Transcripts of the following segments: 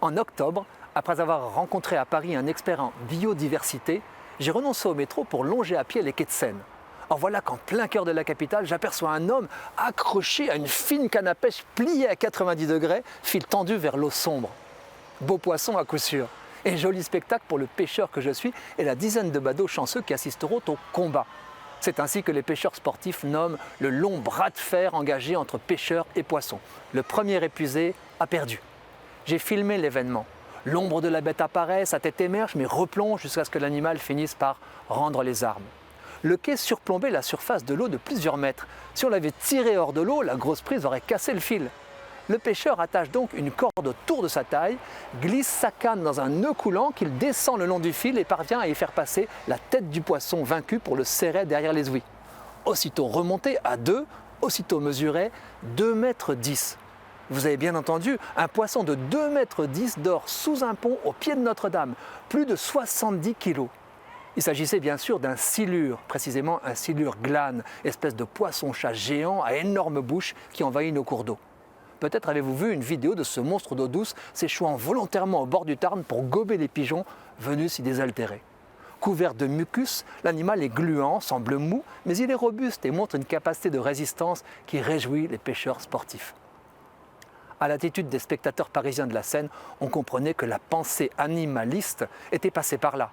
En octobre, après avoir rencontré à Paris un expert en biodiversité, j'ai renoncé au métro pour longer à pied les quais de Seine. Or voilà qu'en plein cœur de la capitale, j'aperçois un homme accroché à une fine canne à pêche pliée à 90 degrés, fil tendu vers l'eau sombre. Beau poisson à coup sûr, et joli spectacle pour le pêcheur que je suis et la dizaine de badauds chanceux qui assisteront au combat. C'est ainsi que les pêcheurs sportifs nomment le long bras de fer engagé entre pêcheurs et poissons. Le premier épuisé a perdu. J'ai filmé l'événement. L'ombre de la bête apparaît, sa tête émerge, mais replonge jusqu'à ce que l'animal finisse par rendre les armes. Le quai surplombait la surface de l'eau de plusieurs mètres. Si on l'avait tiré hors de l'eau, la grosse prise aurait cassé le fil. Le pêcheur attache donc une corde autour de sa taille, glisse sa canne dans un nœud coulant qu'il descend le long du fil et parvient à y faire passer la tête du poisson vaincu pour le serrer derrière les ouïes. Aussitôt remonté à 2, aussitôt mesuré 2,10 m. Vous avez bien entendu, un poisson de 2,10 m dort sous un pont au pied de Notre-Dame, plus de 70 kg. Il s'agissait bien sûr d'un silure, précisément un silure glane, espèce de poisson-chat géant à énorme bouche qui envahit nos cours d'eau. Peut-être avez-vous vu une vidéo de ce monstre d'eau douce s'échouant volontairement au bord du Tarn pour gober les pigeons venus s'y désaltérer. Couvert de mucus, l'animal est gluant, semble mou, mais il est robuste et montre une capacité de résistance qui réjouit les pêcheurs sportifs. À l'attitude des spectateurs parisiens de la Seine, on comprenait que la pensée animaliste était passée par là.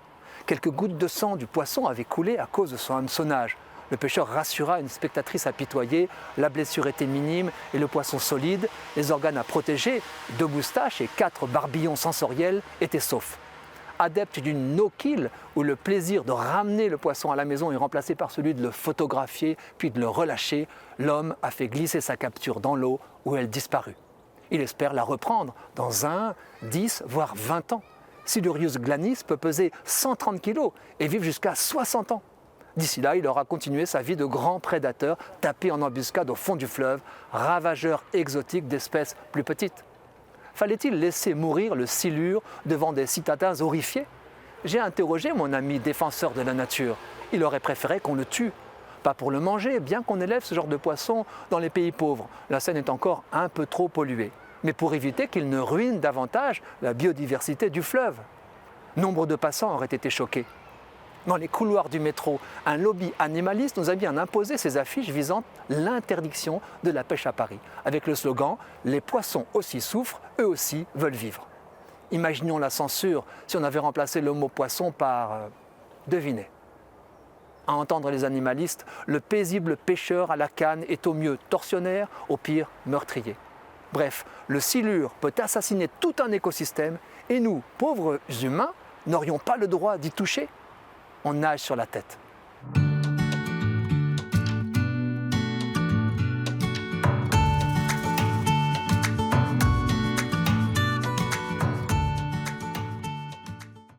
Quelques gouttes de sang du poisson avaient coulé à cause de son hameçonnage. Le pêcheur rassura une spectatrice apitoyée, la blessure était minime et le poisson solide, les organes à protéger, 2 moustaches et 4 barbillons sensoriels étaient saufs. Adepte d'une no-kill, où le plaisir de ramener le poisson à la maison est remplacé par celui de le photographier puis de le relâcher, l'homme a fait glisser sa capture dans l'eau où elle disparut. Il espère la reprendre dans 1, 10, voire 20 ans. Silurius glanis peut peser 130 kg et vivre jusqu'à 60 ans. D'ici là, il aura continué sa vie de grand prédateur, tapé en embuscade au fond du fleuve, ravageur exotique d'espèces plus petites. Fallait-il laisser mourir le silure devant des citadins horrifiés? J'ai interrogé mon ami défenseur de la nature. Il aurait préféré qu'on le tue. Pas pour le manger, bien qu'on élève ce genre de poisson dans les pays pauvres. La Seine est encore un peu trop polluée. Mais pour éviter qu'il ne ruine davantage la biodiversité du fleuve. Nombre de passants auraient été choqués. Dans les couloirs du métro, un lobby animaliste nous a bien imposé ces affiches visant l'interdiction de la pêche à Paris, avec le slogan « Les poissons aussi souffrent, eux aussi veulent vivre ». Imaginons la censure si on avait remplacé le mot « poisson » par devinez. À entendre les animalistes, le paisible pêcheur à la canne est au mieux tortionnaire, au pire meurtrier. Bref, le silure peut assassiner tout un écosystème et nous, pauvres humains, n'aurions pas le droit d'y toucher. On nage sur la tête.